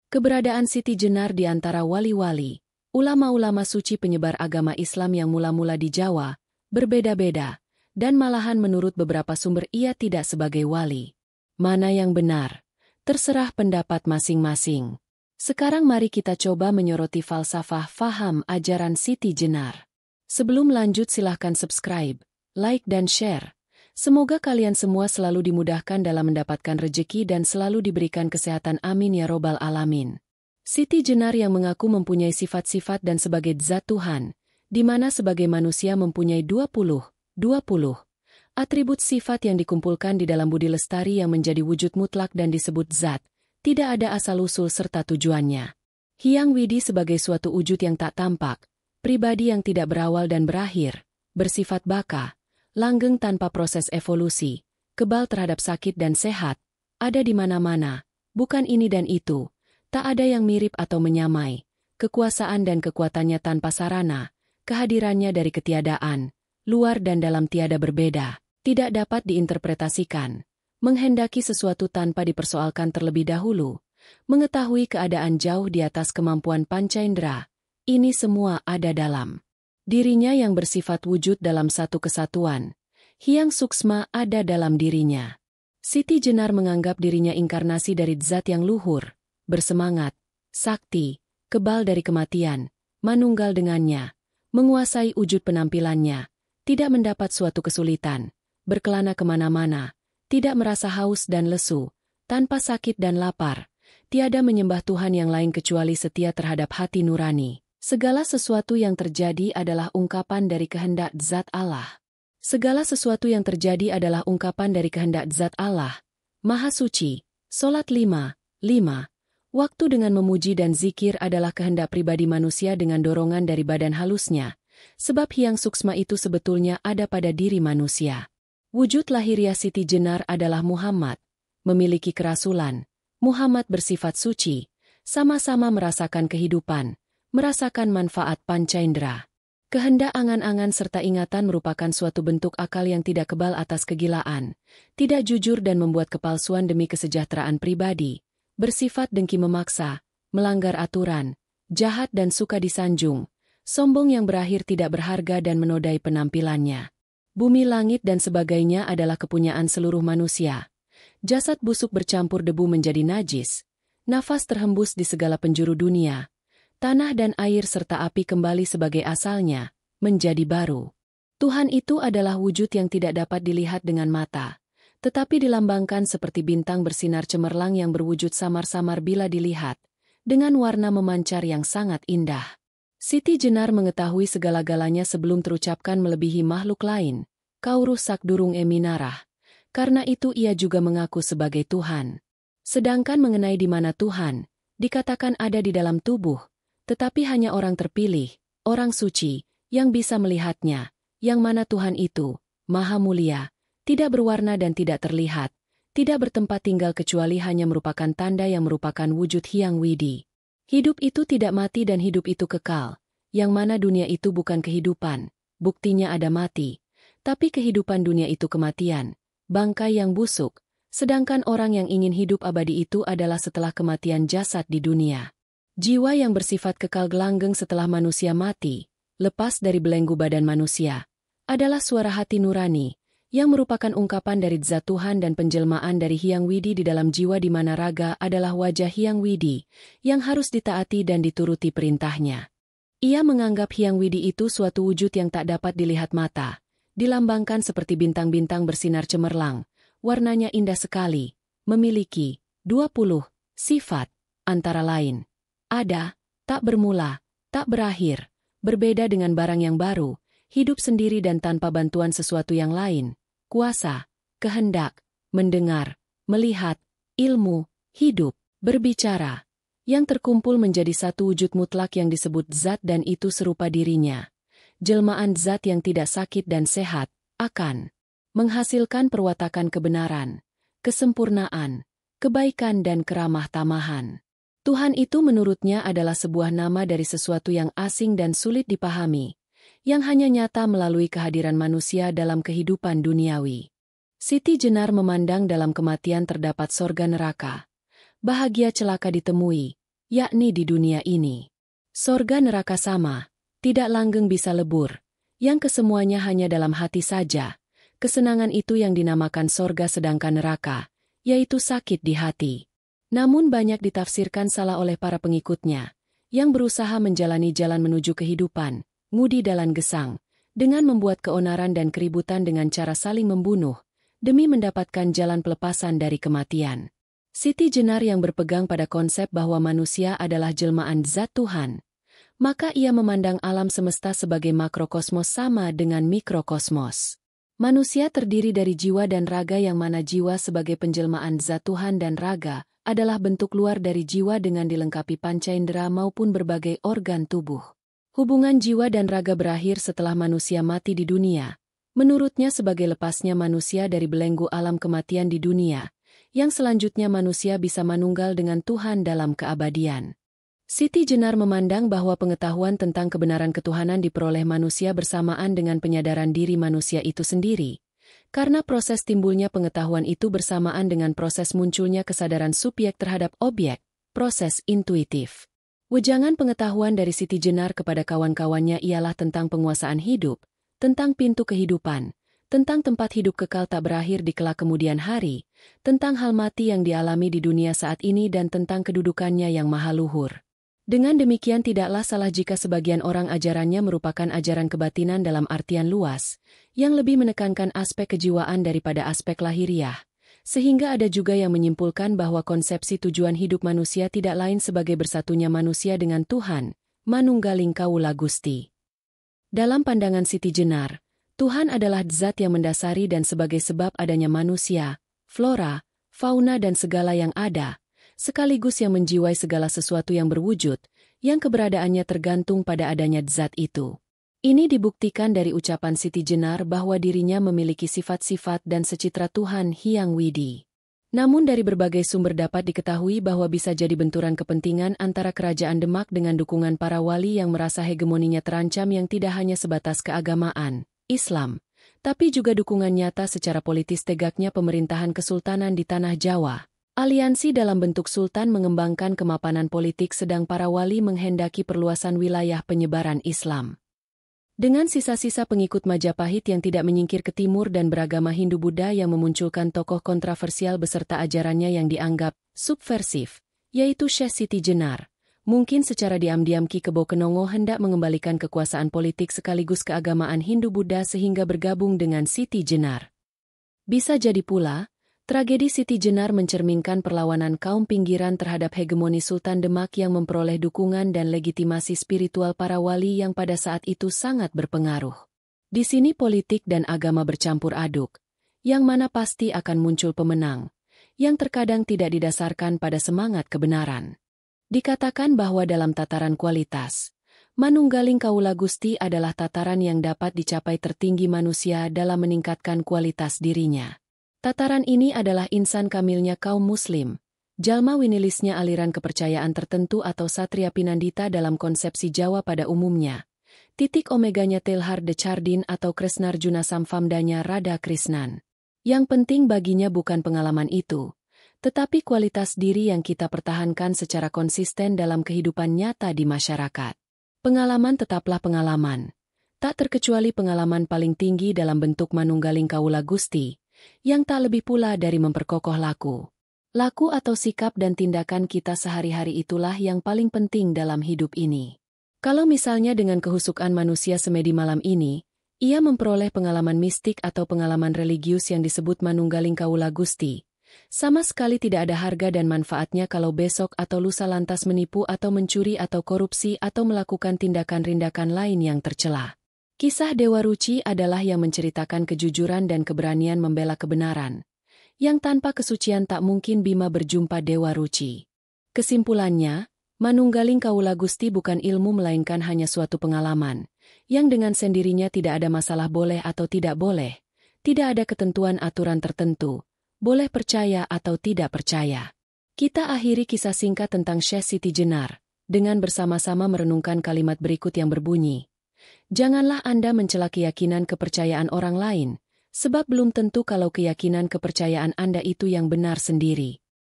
Keberadaan Siti Jenar di antara wali-wali, ulama-ulama suci penyebar agama Islam yang mula-mula di Jawa, berbeda-beda, dan malahan menurut beberapa sumber ia tidak sebagai wali. Mana yang benar? Terserah pendapat masing-masing. Sekarang mari kita coba menyoroti falsafah faham ajaran Siti Jenar. Sebelum lanjut silahkan subscribe, like dan share. Semoga kalian semua selalu dimudahkan dalam mendapatkan rejeki dan selalu diberikan kesehatan amin ya robbal alamin. Siti Jenar yang mengaku mempunyai sifat-sifat dan sebagai zat Tuhan, di mana sebagai manusia mempunyai 20 atribut sifat yang dikumpulkan di dalam budi lestari yang menjadi wujud mutlak dan disebut zat, tidak ada asal-usul serta tujuannya. Hyang Widi sebagai suatu wujud yang tak tampak, pribadi yang tidak berawal dan berakhir, bersifat baka, langgeng tanpa proses evolusi, kebal terhadap sakit dan sehat, ada di mana-mana, bukan ini dan itu, tak ada yang mirip atau menyamai, kekuasaan dan kekuatannya tanpa sarana, kehadirannya dari ketiadaan, luar dan dalam tiada berbeda, tidak dapat diinterpretasikan, menghendaki sesuatu tanpa dipersoalkan terlebih dahulu, mengetahui keadaan jauh di atas kemampuan panca indera, ini semua ada dalam dirinya yang bersifat wujud dalam satu kesatuan. Hyang Suksma ada dalam dirinya. Siti Jenar menganggap dirinya inkarnasi dari zat yang luhur, bersemangat, sakti, kebal dari kematian, manunggal dengannya, menguasai wujud penampilannya, tidak mendapat suatu kesulitan, berkelana kemana-mana, tidak merasa haus dan lesu, tanpa sakit dan lapar, tiada menyembah Tuhan yang lain kecuali setia terhadap hati nurani. Segala sesuatu yang terjadi adalah ungkapan dari kehendak zat Allah. Segala sesuatu yang terjadi adalah ungkapan dari kehendak zat Allah. Maha suci, solat 5. Waktu dengan memuji dan zikir adalah kehendak pribadi manusia dengan dorongan dari badan halusnya, sebab Hyang Suksma itu sebetulnya ada pada diri manusia. Wujud lahiriah Siti Jenar adalah Muhammad, memiliki kerasulan, Muhammad bersifat suci, sama-sama merasakan kehidupan, merasakan manfaat panca indera. Kehendak angan-angan serta ingatan merupakan suatu bentuk akal yang tidak kebal atas kegilaan, tidak jujur dan membuat kepalsuan demi kesejahteraan pribadi, bersifat dengki memaksa, melanggar aturan, jahat dan suka disanjung, sombong yang berakhir tidak berharga dan menodai penampilannya. Bumi langit dan sebagainya adalah kepunyaan seluruh manusia. Jasad busuk bercampur debu menjadi najis, nafas terhembus di segala penjuru dunia, tanah dan air serta api kembali sebagai asalnya, menjadi baru. Tuhan itu adalah wujud yang tidak dapat dilihat dengan mata, tetapi dilambangkan seperti bintang bersinar cemerlang yang berwujud samar-samar bila dilihat, dengan warna memancar yang sangat indah. Siti Jenar mengetahui segala-galanya sebelum terucapkan melebihi makhluk lain, kauruh sakdurung eminarah, karena itu ia juga mengaku sebagai Tuhan. Sedangkan mengenai di mana Tuhan, dikatakan ada di dalam tubuh, tetapi hanya orang terpilih, orang suci, yang bisa melihatnya, yang mana Tuhan itu, maha mulia, tidak berwarna dan tidak terlihat, tidak bertempat tinggal kecuali hanya merupakan tanda yang merupakan wujud Hyang Widi. Hidup itu tidak mati dan hidup itu kekal, yang mana dunia itu bukan kehidupan, buktinya ada mati, tapi kehidupan dunia itu kematian, bangkai yang busuk, sedangkan orang yang ingin hidup abadi itu adalah setelah kematian jasad di dunia. Jiwa yang bersifat kekal gelanggeng setelah manusia mati, lepas dari belenggu badan manusia, adalah suara hati nurani, yang merupakan ungkapan dari zat Tuhan dan penjelmaan dari Hyang Widi di dalam jiwa di mana raga adalah wajah Hyang Widi, yang harus ditaati dan dituruti perintahnya. Ia menganggap Hyang Widi itu suatu wujud yang tak dapat dilihat mata, dilambangkan seperti bintang-bintang bersinar cemerlang, warnanya indah sekali, memiliki 20 sifat, antara lain. Ada, tak bermula, tak berakhir, berbeda dengan barang yang baru, hidup sendiri dan tanpa bantuan sesuatu yang lain, kuasa, kehendak, mendengar, melihat, ilmu, hidup, berbicara, yang terkumpul menjadi satu wujud mutlak yang disebut zat dan itu serupa dirinya. Jelmaan zat yang tidak sakit dan sehat, akan menghasilkan perwatakan kebenaran, kesempurnaan, kebaikan dan keramah tamahan. Tuhan itu menurutnya adalah sebuah nama dari sesuatu yang asing dan sulit dipahami, yang hanya nyata melalui kehadiran manusia dalam kehidupan duniawi. Siti Jenar memandang dalam kematian terdapat sorga neraka. Bahagia celaka ditemui, yakni di dunia ini. Sorga neraka sama, tidak langgeng bisa lebur, yang kesemuanya hanya dalam hati saja. Kesenangan itu yang dinamakan sorga sedangkan neraka, yaitu sakit di hati. Namun banyak ditafsirkan salah oleh para pengikutnya, yang berusaha menjalani jalan menuju kehidupan, ngudi dalan gesang, dengan membuat keonaran dan keributan dengan cara saling membunuh, demi mendapatkan jalan pelepasan dari kematian. Siti Jenar yang berpegang pada konsep bahwa manusia adalah jelmaan zat Tuhan, maka ia memandang alam semesta sebagai makrokosmos sama dengan mikrokosmos. Manusia terdiri dari jiwa dan raga yang mana jiwa sebagai penjelmaan zat Tuhan dan raga adalah bentuk luar dari jiwa dengan dilengkapi panca indera maupun berbagai organ tubuh. Hubungan jiwa dan raga berakhir setelah manusia mati di dunia. Menurutnya sebagai lepasnya manusia dari belenggu alam kematian di dunia, yang selanjutnya manusia bisa manunggal dengan Tuhan dalam keabadian. Siti Jenar memandang bahwa pengetahuan tentang kebenaran ketuhanan diperoleh manusia bersamaan dengan penyadaran diri manusia itu sendiri, karena proses timbulnya pengetahuan itu bersamaan dengan proses munculnya kesadaran subjek terhadap objek, proses intuitif. Wejangan pengetahuan dari Siti Jenar kepada kawan-kawannya ialah tentang penguasaan hidup, tentang pintu kehidupan, tentang tempat hidup kekal tak berakhir di kelak kemudian hari, tentang hal mati yang dialami di dunia saat ini dan tentang kedudukannya yang maha luhur. Dengan demikian tidaklah salah jika sebagian orang ajarannya merupakan ajaran kebatinan dalam artian luas, yang lebih menekankan aspek kejiwaan daripada aspek lahiriah, sehingga ada juga yang menyimpulkan bahwa konsepsi tujuan hidup manusia tidak lain sebagai bersatunya manusia dengan Tuhan, manunggaling Kawula Gusti. Dalam pandangan Siti Jenar, Tuhan adalah zat yang mendasari dan sebagai sebab adanya manusia, flora, fauna dan segala yang ada, sekaligus yang menjiwai segala sesuatu yang berwujud, yang keberadaannya tergantung pada adanya zat itu. Ini dibuktikan dari ucapan Siti Jenar bahwa dirinya memiliki sifat-sifat dan secitra Tuhan Hyang Widi. Namun dari berbagai sumber dapat diketahui bahwa bisa jadi benturan kepentingan antara kerajaan Demak dengan dukungan para wali yang merasa hegemoninya terancam yang tidak hanya sebatas keagamaan, Islam, tapi juga dukungan nyata secara politis tegaknya pemerintahan kesultanan di tanah Jawa. Aliansi dalam bentuk sultan mengembangkan kemapanan politik sedang para wali menghendaki perluasan wilayah penyebaran Islam. Dengan sisa-sisa pengikut Majapahit yang tidak menyingkir ke timur dan beragama Hindu-Buddha yang memunculkan tokoh kontroversial beserta ajarannya yang dianggap subversif, yaitu Syekh Siti Jenar. Mungkin secara diam-diam Ki Kebo Kenongo hendak mengembalikan kekuasaan politik sekaligus keagamaan Hindu-Buddha sehingga bergabung dengan Siti Jenar. Bisa jadi pula, tragedi Siti Jenar mencerminkan perlawanan kaum pinggiran terhadap hegemoni Sultan Demak yang memperoleh dukungan dan legitimasi spiritual para wali yang pada saat itu sangat berpengaruh. Di sini politik dan agama bercampur aduk, yang mana pasti akan muncul pemenang, yang terkadang tidak didasarkan pada semangat kebenaran. Dikatakan bahwa dalam tataran kualitas, manunggaling Kawula Gusti adalah tataran yang dapat dicapai tertinggi manusia dalam meningkatkan kualitas dirinya. Tataran ini adalah insan kamilnya kaum muslim, jalma winilisnya aliran kepercayaan tertentu atau satria pinandita dalam konsepsi Jawa pada umumnya. Titik omeganya Teilhard de Chardin atau Kresnarjuna Samvamdanya Radha Krishnan. Yang penting baginya bukan pengalaman itu, tetapi kualitas diri yang kita pertahankan secara konsisten dalam kehidupan nyata di masyarakat. Pengalaman tetaplah pengalaman, tak terkecuali pengalaman paling tinggi dalam bentuk manunggaling Kawula Gusti, yang tak lebih pula dari memperkokoh laku. Laku atau sikap dan tindakan kita sehari-hari itulah yang paling penting dalam hidup ini. Kalau misalnya dengan kehusukan manusia semedi malam ini, ia memperoleh pengalaman mistik atau pengalaman religius yang disebut manunggaling Kawula Gusti, sama sekali tidak ada harga dan manfaatnya kalau besok atau lusa lantas menipu atau mencuri atau korupsi atau melakukan tindakan-tindakan lain yang tercela. Kisah Dewa Ruci adalah yang menceritakan kejujuran dan keberanian membela kebenaran, yang tanpa kesucian tak mungkin Bima berjumpa Dewa Ruci. Kesimpulannya, manunggaling Kawula Gusti bukan ilmu melainkan hanya suatu pengalaman, yang dengan sendirinya tidak ada masalah boleh atau tidak boleh, tidak ada ketentuan aturan tertentu, boleh percaya atau tidak percaya. Kita akhiri kisah singkat tentang Syekh Siti Jenar, dengan bersama-sama merenungkan kalimat berikut yang berbunyi, janganlah Anda mencela keyakinan kepercayaan orang lain, sebab belum tentu kalau keyakinan kepercayaan Anda itu yang benar sendiri.